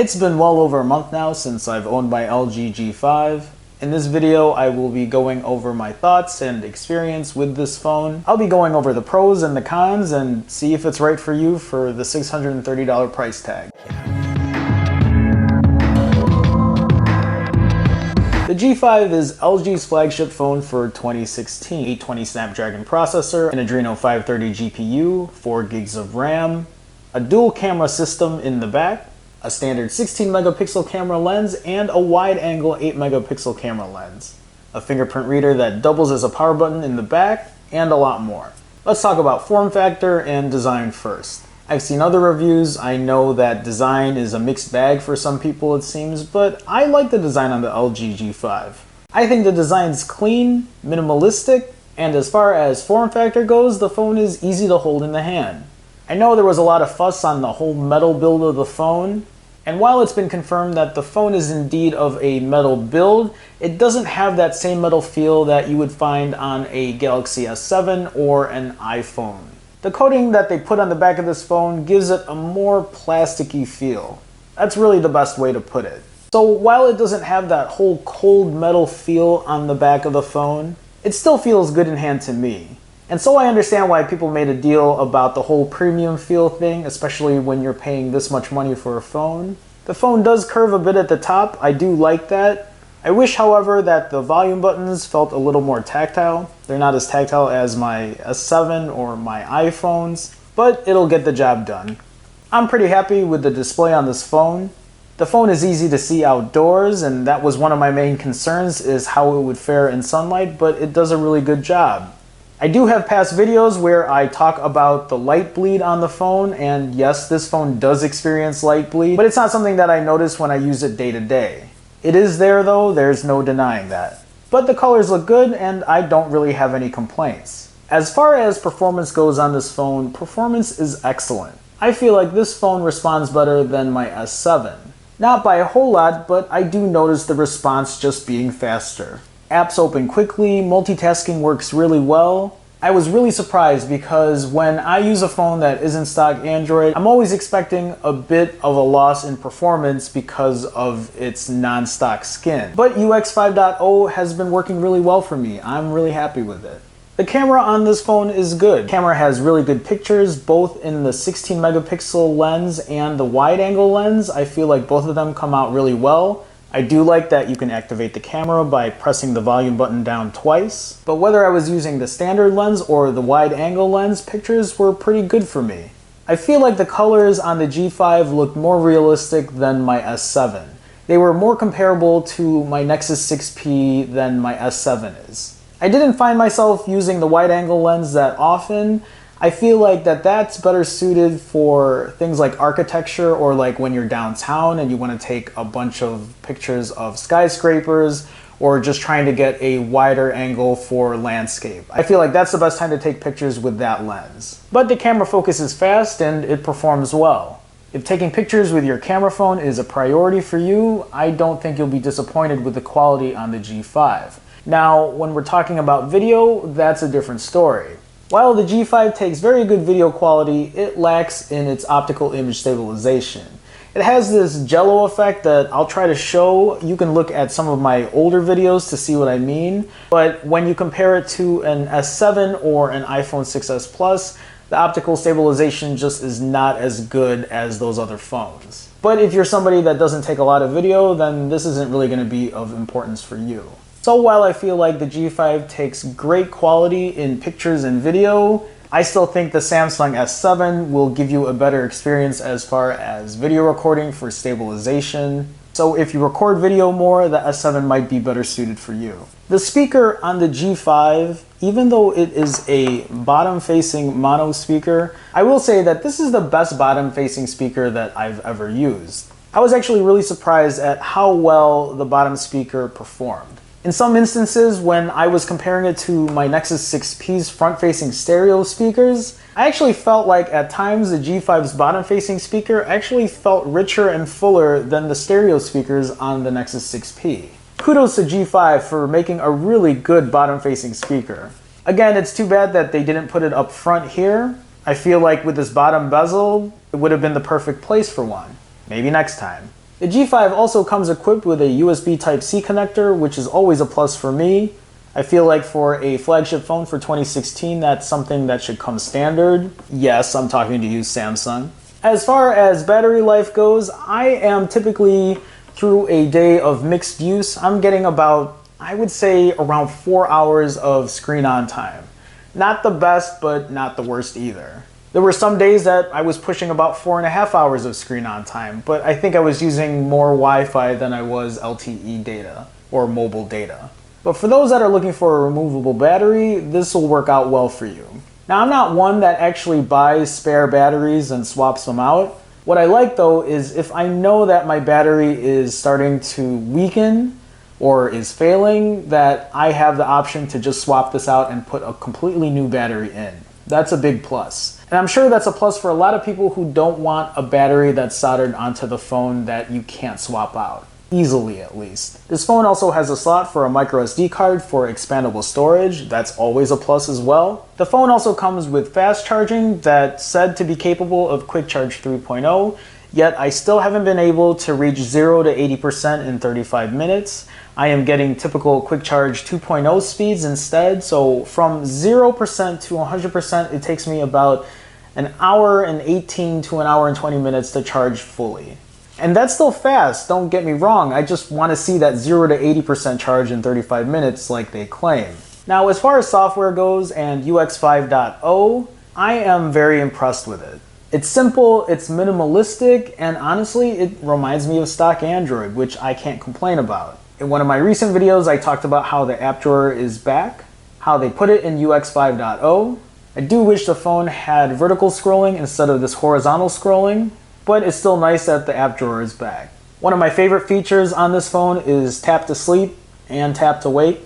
It's been well over a month now since I've owned my LG G5. In this video, I will be going over my thoughts and experience with this phone. I'll be going over the pros and the cons and see if it's right for you for the $630 price tag. The G5 is LG's flagship phone for 2016. 820 Snapdragon processor, an Adreno 530 GPU, 4 gigs of RAM, a dual camera system in the back, a standard 16 megapixel camera lens, and a wide angle 8 megapixel camera lens, a fingerprint reader that doubles as a power button in the back, and a lot more. Let's talk about form factor and design first. I've seen other reviews. I know that design is a mixed bag for some people, it seems, but I like the design on the LG G5. I think the design's clean, minimalistic, and as far as form factor goes, the phone is easy to hold in the hand. I know there was a lot of fuss on the whole metal build of the phone, and while it's been confirmed that the phone is indeed of a metal build, it doesn't have that same metal feel that you would find on a Galaxy S7 or an iPhone. The coating that they put on the back of this phone gives it a more plasticky feel. That's really the best way to put it. So while it doesn't have that whole cold metal feel on the back of the phone, it still feels good in hand to me. And so I understand why people made a deal about the whole premium feel thing, especially when you're paying this much money for a phone. The phone does curve a bit at the top. I do like that. I wish, however, that the volume buttons felt a little more tactile. They're not as tactile as my S7 or my iPhones, but it'll get the job done. I'm pretty happy with the display on this phone. The phone is easy to see outdoors, and that was one of my main concerns, is how it would fare in sunlight, but it does a really good job. I do have past videos where I talk about the light bleed on the phone, and yes, this phone does experience light bleed, but it's not something that I notice when I use it day to day. It is there though, there's no denying that. But the colors look good and I don't really have any complaints. As far as performance goes on this phone, performance is excellent. I feel like this phone responds better than my S7. Not by a whole lot, but I do notice the response just being faster. Apps open quickly, multitasking works really well. I was really surprised because when I use a phone that isn't stock Android, I'm always expecting a bit of a loss in performance because of its non-stock skin. But UX 5.0 has been working really well for me. I'm really happy with it. The camera on this phone is good. The camera has really good pictures, both in the 16 megapixel lens and the wide angle lens. I feel like both of them come out really well. I do like that you can activate the camera by pressing the volume button down twice, but whether I was using the standard lens or the wide angle lens, pictures were pretty good for me. I feel like the colors on the G5 looked more realistic than my S7. They were more comparable to my Nexus 6P than my S7 is. I didn't find myself using the wide angle lens that often. I feel like that's better suited for things like architecture, or like when you're downtown and you want to take a bunch of pictures of skyscrapers, or just trying to get a wider angle for landscape. I feel like that's the best time to take pictures with that lens. But the camera focus is fast and it performs well. If taking pictures with your camera phone is a priority for you, I don't think you'll be disappointed with the quality on the G5. Now, when we're talking about video, that's a different story. While the G5 takes very good video quality, it lacks in its optical image stabilization. It has this jello effect that I'll try to show. You can look at some of my older videos to see what I mean, but when you compare it to an S7 or an iPhone 6s Plus, the optical stabilization just is not as good as those other phones. But if you're somebody that doesn't take a lot of video, then this isn't really going to be of importance for you. So while I feel like the G5 takes great quality in pictures and video, I still think the Samsung S7 will give you a better experience as far as video recording for stabilization. So if you record video more, the S7 might be better suited for you. The speaker on the G5, even though it is a bottom-facing mono speaker, I will say that this is the best bottom-facing speaker that I've ever used. I was actually really surprised at how well the bottom speaker performed. In some instances, when I was comparing it to my Nexus 6P's front-facing stereo speakers, I actually felt like at times the G5's bottom-facing speaker actually felt richer and fuller than the stereo speakers on the Nexus 6P. Kudos to G5 for making a really good bottom-facing speaker. Again, it's too bad that they didn't put it up front here. I feel like with this bottom bezel, it would have been the perfect place for one. Maybe next time. The G5 also comes equipped with a USB Type-C connector, which is always a plus for me. I feel like for a flagship phone for 2016, that's something that should come standard. Yes, I'm talking to you, Samsung. As far as battery life goes, I am typically, through a day of mixed use, I'm getting about, I would say, around 4 hours of screen on time. Not the best, but not the worst either. There were some days that I was pushing about 4.5 hours of screen on time, but I think I was using more Wi-Fi than I was LTE data or mobile data. But for those that are looking for a removable battery, this will work out well for you. Now, I'm not one that actually buys spare batteries and swaps them out. What I like though is if I know that my battery is starting to weaken or is failing, that I have the option to just swap this out and put a completely new battery in. That's a big plus. And I'm sure that's a plus for a lot of people who don't want a battery that's soldered onto the phone that you can't swap out. Easily, at least. This phone also has a slot for a micro SD card for expandable storage. That's always a plus as well. The phone also comes with fast charging that's said to be capable of Quick Charge 3.0, yet I still haven't been able to reach 0 to 80% in 35 minutes. I am getting typical Quick Charge 2.0 speeds instead, so from 0% to 100% it takes me about an hour and 18 to an hour and 20 minutes to charge fully. And that's still fast, don't get me wrong, I just want to see that 0 to 80% charge in 35 minutes like they claim. Now, as far as software goes and UX 5.0, I am very impressed with it. It's simple, it's minimalistic, and honestly, it reminds me of stock Android, which I can't complain about. In one of my recent videos, I talked about how the app drawer is back, how they put it in UX 5.0. I do wish the phone had vertical scrolling instead of this horizontal scrolling, but it's still nice that the app drawer is back. One of my favorite features on this phone is tap to sleep and tap to wake.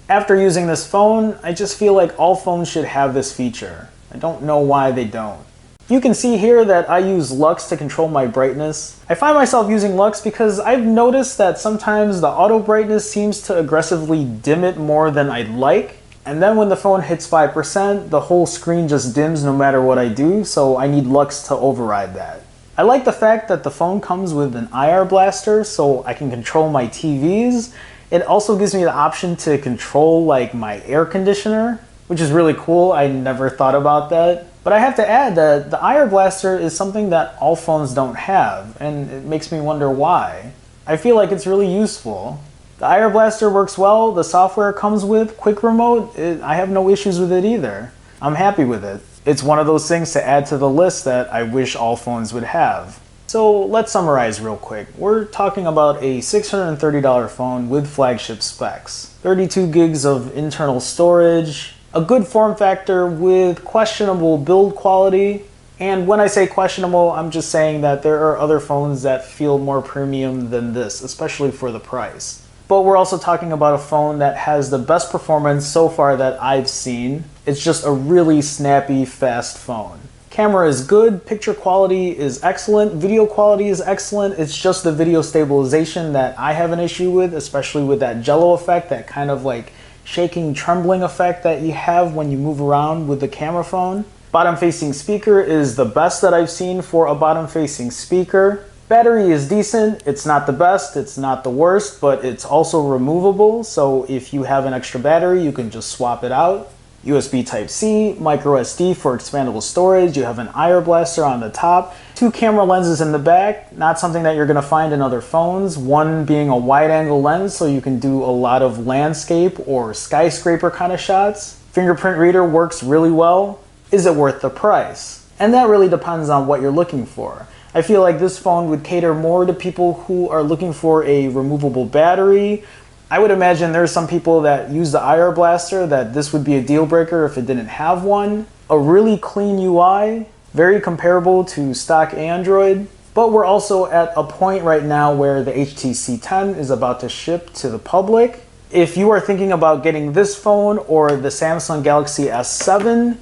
After using this phone, I just feel like all phones should have this feature. I don't know why they don't. You can see here that I use Lux to control my brightness. I find myself using Lux because I've noticed that sometimes the auto brightness seems to aggressively dim it more than I'd like. And then when the phone hits 5%, the whole screen just dims no matter what I do, so I need Lux to override that. I like the fact that the phone comes with an IR blaster so I can control my TVs. It also gives me the option to control like my air conditioner, which is really cool. I never thought about that. But I have to add that the IR blaster is something that all phones don't have, and it makes me wonder why. I feel like it's really useful. The IR blaster works well, the software comes with quick remote, I have no issues with it either. I'm happy with it. It's one of those things to add to the list that I wish all phones would have. So let's summarize real quick. We're talking about a $630 phone with flagship specs. 32 gigs of internal storage, a good form factor with questionable build quality. And when I say questionable, I'm just saying that there are other phones that feel more premium than this, especially for the price. But we're also talking about a phone that has the best performance so far that I've seen. It's just a really snappy, fast phone. Camera is good, picture quality is excellent, video quality is excellent. It's just the video stabilization that I have an issue with, especially with that jello effect, that kind of like shaking, trembling effect that you have when you move around with the camera phone. Bottom facing speaker is the best that I've seen for a bottom facing speaker. Battery is decent, it's not the best, it's not the worst, but it's also removable, so if you have an extra battery, you can just swap it out. USB Type-C, micro SD for expandable storage, you have an IR blaster on the top, 2 camera lenses in the back, not something that you're going to find in other phones, one being a wide angle lens so you can do a lot of landscape or skyscraper kind of shots. Fingerprint reader works really well. Is it worth the price? And that really depends on what you're looking for. I feel like this phone would cater more to people who are looking for a removable battery. I would imagine there's some people that use the IR blaster that this would be a deal breaker if it didn't have one. A really clean UI, very comparable to stock Android. But we're also at a point right now where the HTC 10 is about to ship to the public. If you are thinking about getting this phone or the Samsung Galaxy S7,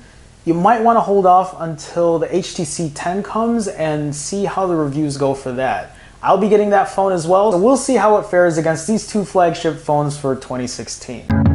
you might want to hold off until the HTC 10 comes and see how the reviews go for that. I'll be getting that phone as well, so we'll see how it fares against these 2 flagship phones for 2016.